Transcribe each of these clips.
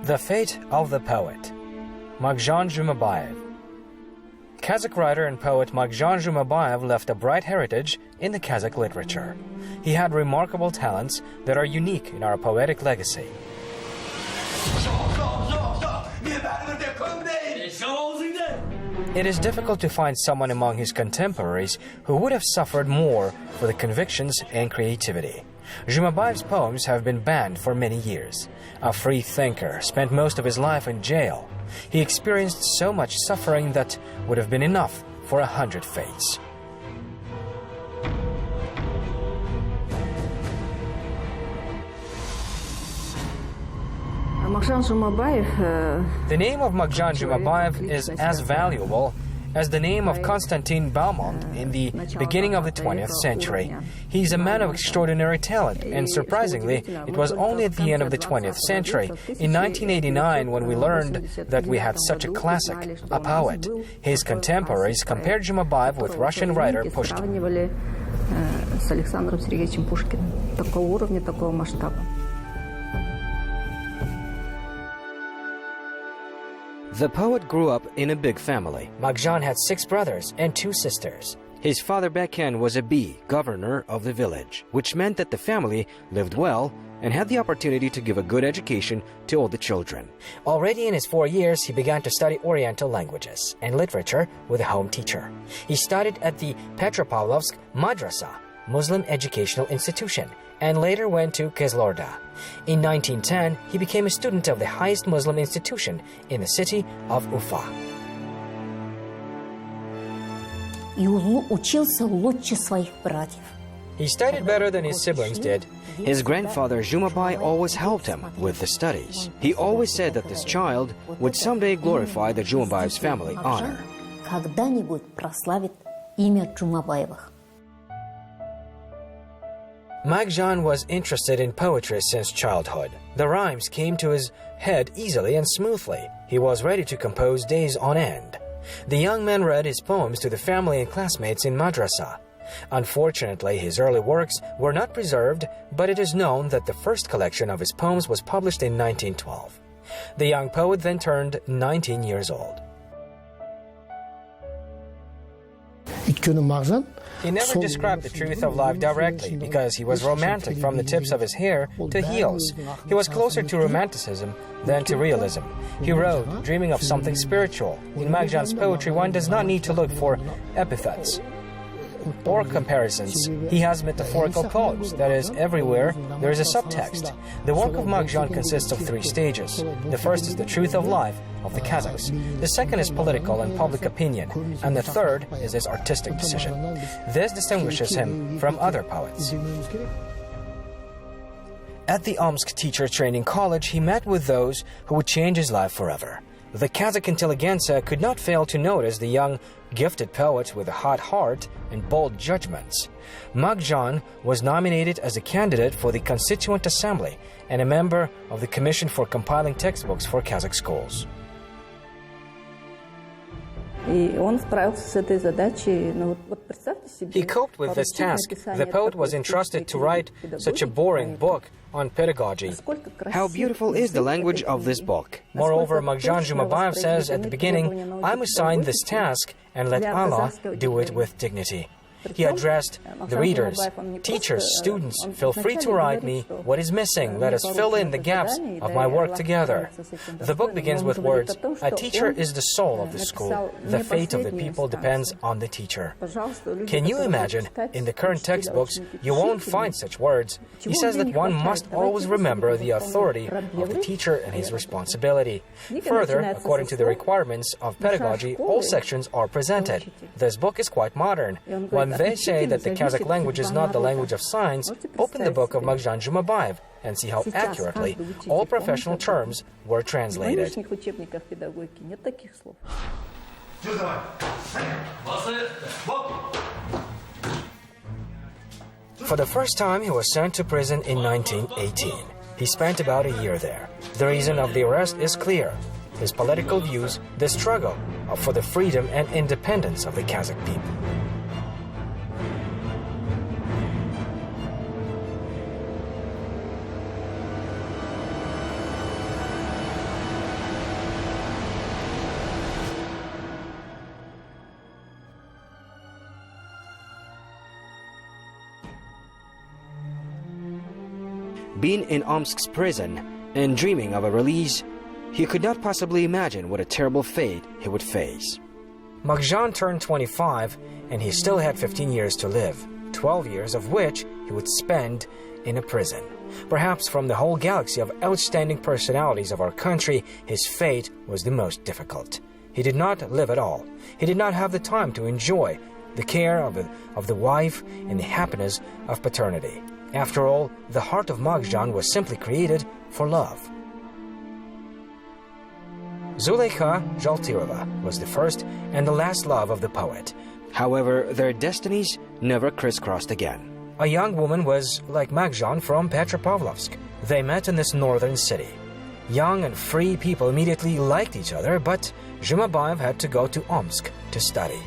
The fate of the poet. Magzhan Zhumabayev. Kazakh writer and poet Magzhan Zhumabayev left a bright heritage in the Kazakh literature. He had remarkable talents that are unique in our poetic legacy. It is difficult to find someone among his contemporaries who would have suffered more for the convictions and creativity. Zhumabayev's poems have been banned for many years. A free thinker, spent most of his life in jail. He experienced so much suffering that would have been enough for 100 fates. The name of Magzhan Zhumabayev is as valuable as the name of Konstantin Balmont in the beginning of the 20th century. He's a man of extraordinary talent, and surprisingly, it was only at the end of the 20th century, in 1989, when we learned that we had such a classic, a poet. His contemporaries compared Zhumabayev with Russian writer Pushkin. The poet grew up in a big family. Magzhan had 6 brothers and 2 sisters. His father Bakan was a bee, governor of the village, which meant that the family lived well and had the opportunity to give a good education to all the children. Already in his 4 years, he began to study Oriental languages and literature with a home teacher. He studied at the Petropavlovsk Madrasa, Muslim educational institution, and later went to Kyzylorda. In 1910, he became a student of the highest Muslim institution in the city of Ufa. He studied better than his siblings did. His grandfather Zhumabai always helped him with the studies. He always said that this child would someday glorify the Zhumabayev's family honor. Magzhan was interested in poetry since childhood. The rhymes came to his head easily and smoothly. He was ready to compose days on end. The young man read his poems to the family and classmates in madrasa. Unfortunately, his early works were not preserved, but it is known that the first collection of his poems was published in 1912. The young poet then turned 19 years old. He never described the truth of life directly because he was romantic from the tips of his hair to heels. He was closer to romanticism than to realism. He wrote, dreaming of something spiritual. In Magzhan's poetry, one does not need to look for epithets or comparisons. He has metaphorical poems, that is, everywhere there is a subtext. The work of Magzhan consists of 3 stages. The first is the truth of life of the Kazakhs. The second is political and public opinion, and the third is his artistic decision. This distinguishes him from other poets. At the Omsk Teacher Training College, he met with those who would change his life forever. The Kazakh intelligentsia could not fail to notice the young, gifted poet with a hot heart and bold judgments. Magzhan was nominated as a candidate for the Constituent Assembly and a member of the Commission for compiling textbooks for Kazakh schools. He coped with this task. The poet was entrusted to write such a boring book on pedagogy. How beautiful is the language of this book. Moreover, Magzhan Zhumabayev says at the beginning, I'm assigned this task and let Allah do it with dignity. He addressed the readers, teachers, students, feel free to write me what is missing. Let us fill in the gaps of my work together. The book begins with words, a teacher is the soul of the school. The fate of the people depends on the teacher. Can you imagine, in the current textbooks, you won't find such words. He says that one must always remember the authority of the teacher and his responsibility. Further, according to the requirements of pedagogy, all sections are presented. This book is quite modern. When they say that the Kazakh language is not the language of science, open the book of Magzhan Zhumabayev and see how accurately all professional terms were translated. For the first time, he was sent to prison in 1918. He spent about a year there. The reason of the arrest is clear. His political views, the struggle for the freedom and independence of the Kazakh people. being in Omsk's prison and dreaming of a release, he could not possibly imagine what a terrible fate he would face. Magzhan turned 25 and he still had 15 years to live, 12 years of which he would spend in a prison. Perhaps from the whole galaxy of outstanding personalities of our country, his fate was the most difficult. He did not live at all. He did not have the time to enjoy the care of the wife and the happiness of paternity. After all, the heart of Magzhan was simply created for love. Zuleyka Zhaltyrova was the first and the last love of the poet. However, their destinies never crisscrossed again. A young woman was like Magzhan from Petropavlovsk. They met in this northern city. Young and free people immediately liked each other, but Zhumabayev had to go to Omsk to study.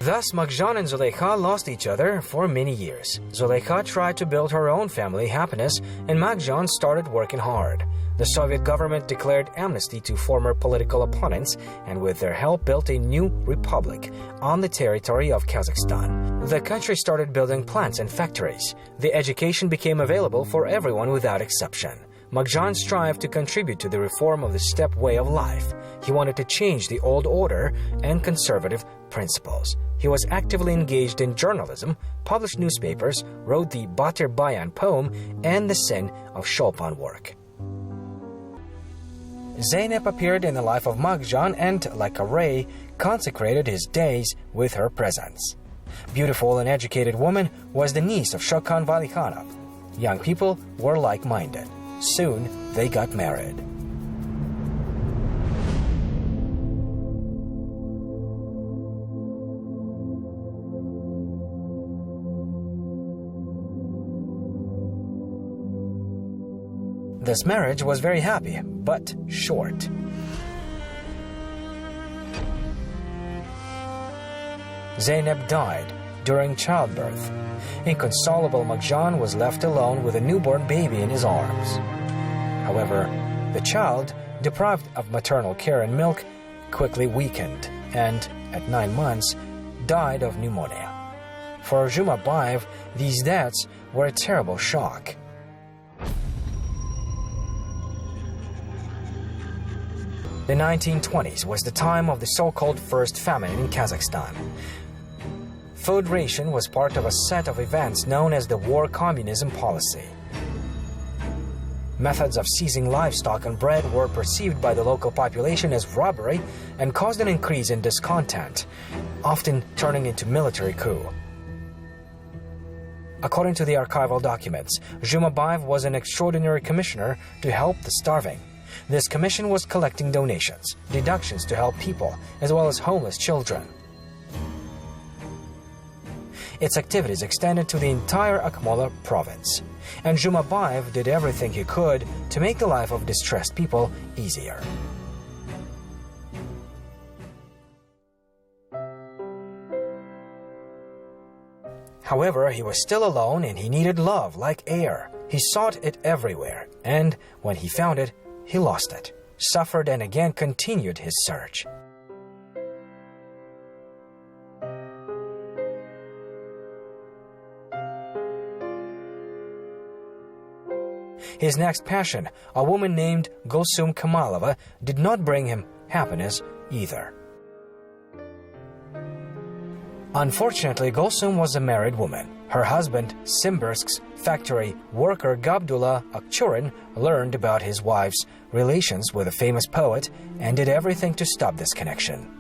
Thus, Magzhan and Zuleyka lost each other for many years. Zuleyka tried to build her own family happiness, and Magzhan started working hard. The Soviet government declared amnesty to former political opponents and with their help built a new republic on the territory of Kazakhstan. The country started building plants and factories. The education became available for everyone without exception. Magzhan strived to contribute to the reform of the steppe way of life. He wanted to change the old order and conservative principles. He was actively engaged in journalism, published newspapers, wrote the Batyr Bayan poem, and the Sin of Chopin work. Zeynep appeared in the life of Magzhan and, like a ray, consecrated his days with her presence. Beautiful and educated woman was the niece of Shokan Valikhanov. Young people were like-minded. Soon they got married. This marriage was very happy, but short. Zeynep died during childbirth. Inconsolable Magzhan was left alone with a newborn baby in his arms. However, the child, deprived of maternal care and milk, quickly weakened and, at 9 months, died of pneumonia. For Zhumabayev, these deaths were a terrible shock. The 1920s was the time of the so-called First Famine in Kazakhstan. Food ration was part of a set of events known as the War Communism Policy. Methods of seizing livestock and bread were perceived by the local population as robbery and caused an increase in discontent, often turning into military coup. According to the archival documents, Zhumabayev was an extraordinary commissioner to help the starving. This commission was collecting donations, deductions to help people, as well as homeless children. Its activities extended to the entire Akmola province, and Zhumabayev did everything he could to make the life of distressed people easier. However, he was still alone and he needed love like air. He sought it everywhere, and when he found it, he lost it, suffered, and again continued his search. His next passion, a woman named Gulsum Kamalova, did not bring him happiness either. Unfortunately, Gulsum was a married woman. Her husband, Simbirsk's factory worker Gabdullah Akchurin, learned about his wife's relations with a famous poet and did everything to stop this connection.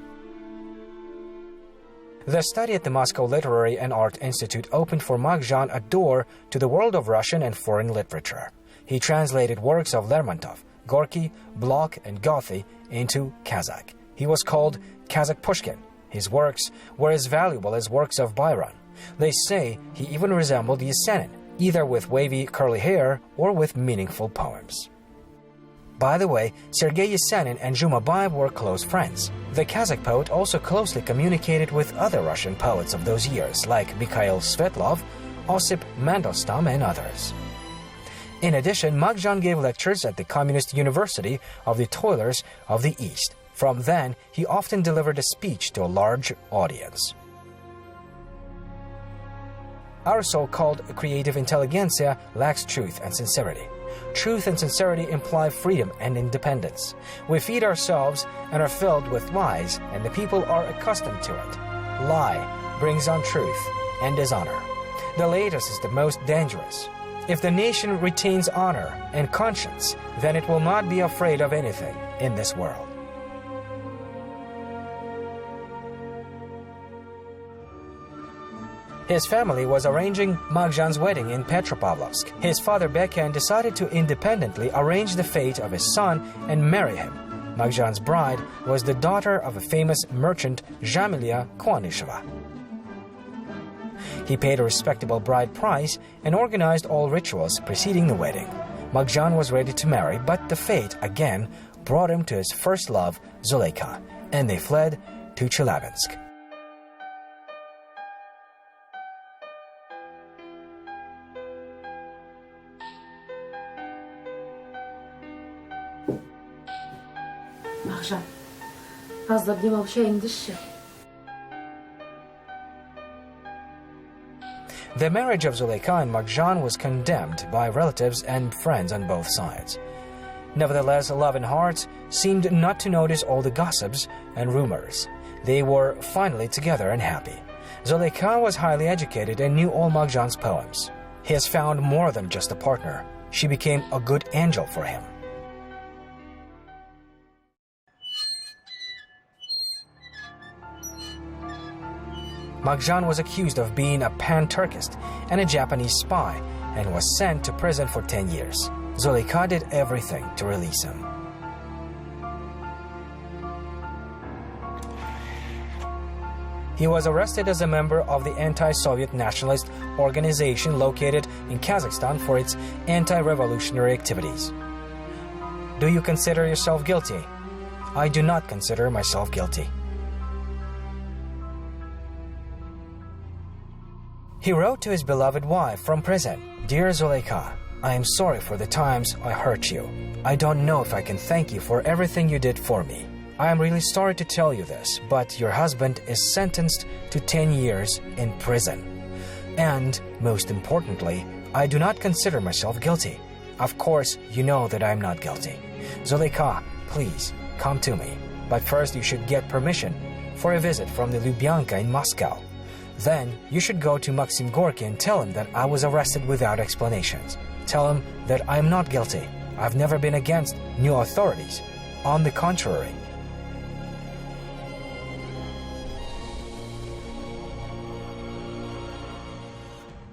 The study at the Moscow Literary and Art Institute opened for Magzhan a door to the world of Russian and foreign literature. He translated works of Lermontov, Gorky, Blok, and Gothi into Kazakh. He was called Kazakh Pushkin. His works were as valuable as works of Byron. They say he even resembled Yesenin, either with wavy curly hair or with meaningful poems. By the way, Sergei Yesenin and Zhumabayev were close friends. The Kazakh poet also closely communicated with other Russian poets of those years, like Mikhail Svetlov, Osip Mandelstam, and others. In addition, Magzhan gave lectures at the Communist University of the Toilers of the East. From then, he often delivered a speech to a large audience. Our so-called creative intelligentsia lacks truth and sincerity. Truth and sincerity imply freedom and independence. We feed ourselves and are filled with lies, and the people are accustomed to it. Lie brings on truth and dishonor. The latest is the most dangerous. If the nation retains honor and conscience, then it will not be afraid of anything in this world. His family was arranging Magzhan's wedding in Petropavlovsk. His father Bekan decided to independently arrange the fate of his son and marry him. Magzhan's bride was the daughter of a famous merchant, Zhamilia Konisheva. He paid a respectable bride price and organized all rituals preceding the wedding. Magzhan was ready to marry, but the fate again brought him to his first love, Zuleika, and they fled to Chelyabinsk. Magzhan, fazla bir şeyin dışı. The marriage of Zuleika and Magzhan was condemned by relatives and friends on both sides. Nevertheless, love and hearts seemed not to notice all the gossips and rumors. They were finally together and happy. Zuleika was highly educated and knew all Magzhan's poems. He has found more than just a partner. She became a good angel for him. Magzhan was accused of being a pan-Turkist and a Japanese spy and was sent to prison for 10 years. Zuleika did everything to release him. He was arrested as a member of the anti-Soviet nationalist organization located in Kazakhstan for its anti-revolutionary activities. Do you consider yourself guilty? I do not consider myself guilty. He wrote to his beloved wife from prison, "Dear Zuleika, I am sorry for the times I hurt you. I don't know if I can thank you for everything you did for me. I am really sorry to tell you this, but your husband is sentenced to 10 years in prison. And, most importantly, I do not consider myself guilty. Of course, you know that I am not guilty. Zuleika, please, come to me. But first you should get permission for a visit from the Lubyanka in Moscow. Then you should go to Maxim Gorky and tell him that I was arrested without explanations. Tell him that I am not guilty. I've never been against new authorities. On the contrary."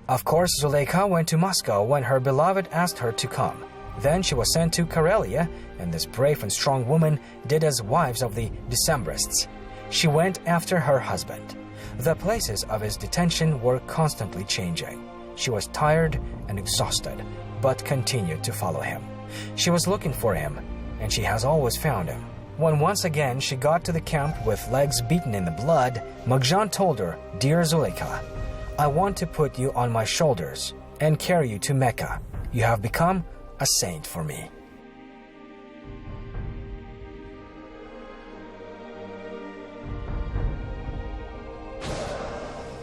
Of course, Zuleika went to Moscow when her beloved asked her to come. Then she was sent to Karelia, and this brave and strong woman did as wives of the Decembrists. She went after her husband. The places of his detention were constantly changing. She was tired and exhausted, but continued to follow him. She was looking for him, and she has always found him. When once again she got to the camp with legs beaten in the blood, Magzhan told her, "Dear Zuleika, I want to put you on my shoulders and carry you to Mecca. You have become a saint for me."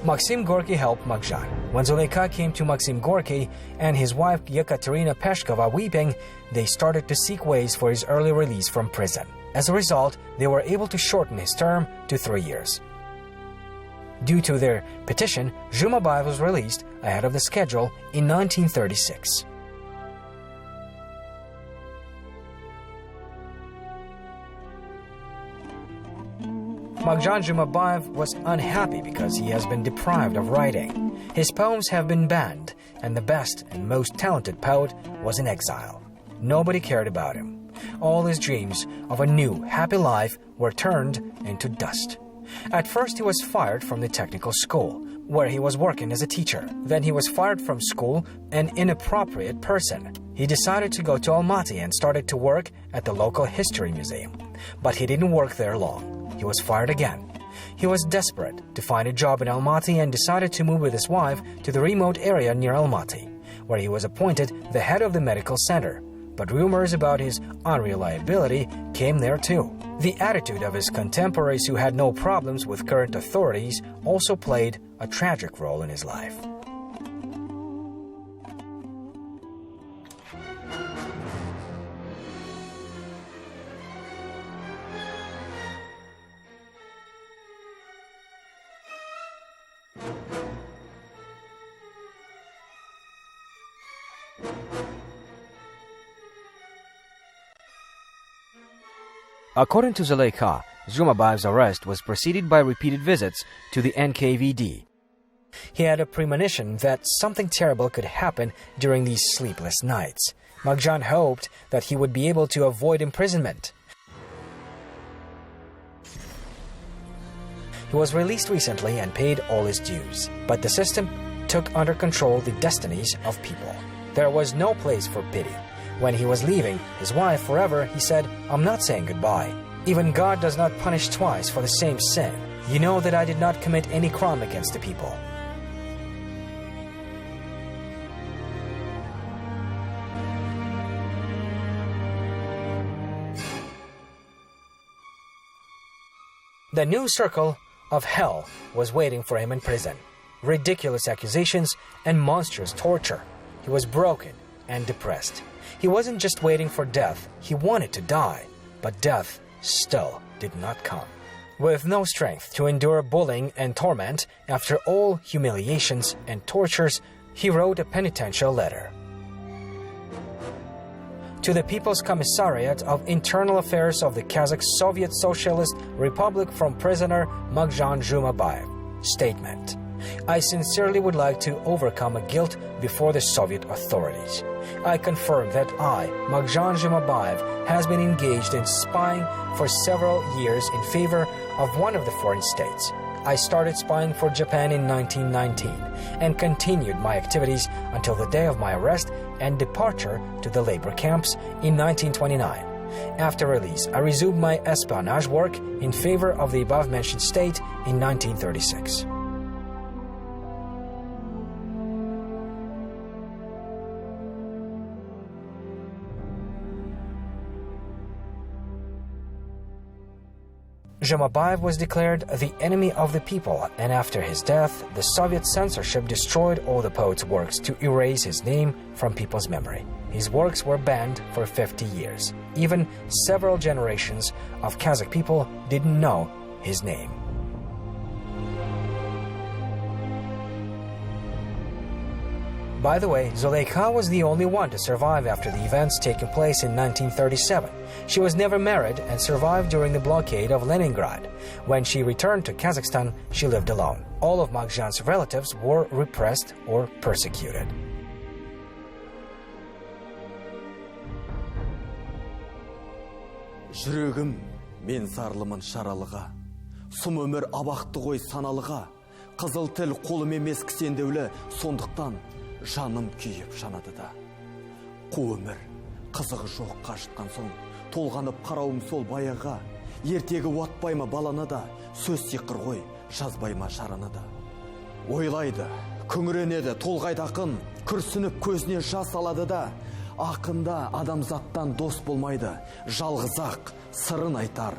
Maxim Gorky helped Magzhan. When Zuleika came to Maxim Gorky and his wife Yekaterina Peshkova weeping, they started to seek ways for his early release from prison. As a result, they were able to shorten his term to 3 years. Due to their petition, Zhumabayev was released ahead of the schedule in 1936. Magzhan Zhumabayev was unhappy because he has been deprived of writing. His poems have been banned, and the best and most talented poet was in exile. Nobody cared about him. All his dreams of a new, happy life were turned into dust. At first he was fired from the technical school, where he was working as a teacher. Then he was fired from school, an inappropriate person. He decided to go to Almaty and started to work at the local history museum. But he didn't work there long. He was fired again. He was desperate to find a job in Almaty and decided to move with his wife to the remote area near Almaty, where he was appointed the head of the medical center. But rumors about his unreliability came there too. The attitude of his contemporaries who had no problems with current authorities also played a tragic role in his life. According to Zhuleika, Zhumabayev's arrest was preceded by repeated visits to the NKVD. He had a premonition that something terrible could happen during these sleepless nights. Magzhan hoped that he would be able to avoid imprisonment. He was released recently and paid all his dues, but the system took under control the destinies of people. There was no place for pity. When he was leaving his wife forever, he said, "I'm not saying goodbye. Even God does not punish twice for the same sin. You know that I did not commit any crime against the people." The new circle of hell was waiting for him in prison. Ridiculous accusations and monstrous torture. He was broken and depressed. He wasn't just waiting for death, he wanted to die, but death still did not come. With no strength to endure bullying and torment, after all humiliations and tortures, he wrote a penitential letter. To the People's Commissariat of Internal Affairs of the Kazakh Soviet Socialist Republic from prisoner Magzhan Zhumabayev. Statement: I sincerely would like to overcome a guilt before the Soviet authorities. I confirm that I, Magzhan Zhumabayev, has been engaged in spying for several years in favor of one of the foreign states. I started spying for Japan in 1919 and continued my activities until the day of my arrest and departure to the labor camps in 1929. After release, I resumed my espionage work in favor of the above-mentioned state in 1936. Zhumabayev was declared the enemy of the people, and after his death, the Soviet censorship destroyed all the poet's works to erase his name from people's memory. His works were banned for 50 years. Even several generations of Kazakh people didn't know his name. By the way, Zhuleika was the only one to survive after the events taking place in 1937. She was never married and survived during the blockade of Leningrad. When she returned to Kazakhstan, she lived alone. All of Magzhan's relatives were repressed or persecuted. Жүрегім, мен сарлымын шаралыға, сұм өмір абақты ғой саналыға, қызыл тіл қолым емес кісендеулі, сондықтан жаным күйіп жанады да. Қу өмір, қызығы жоқ қашытқан соң, толғанып қарауым сол баяға, ертегі уатпай ма баланы да, сөз сиқыр ғой, жазбай ма шараны да. Ойлайды, күңіренеді, толғайды ақын, күрсініп көзіне жас алады да, ақында адамзаттан дос болмайды, жалғыз ақ сырын айтар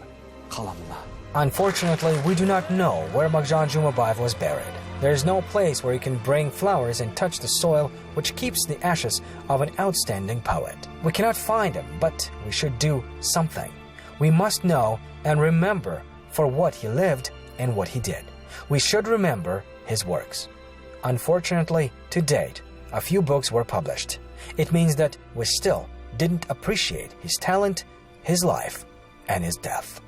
қаламына. Unfortunately, we do not know where Magzhan Zhumabayev was buried. There is no place where you can bring flowers and touch the soil which keeps the ashes of an outstanding poet. We cannot find him, but we should do something. We must know and remember for what he lived and what he did. We should remember his works. Unfortunately, to date, a few books were published. It means that we still didn't appreciate his talent, his life, and his death.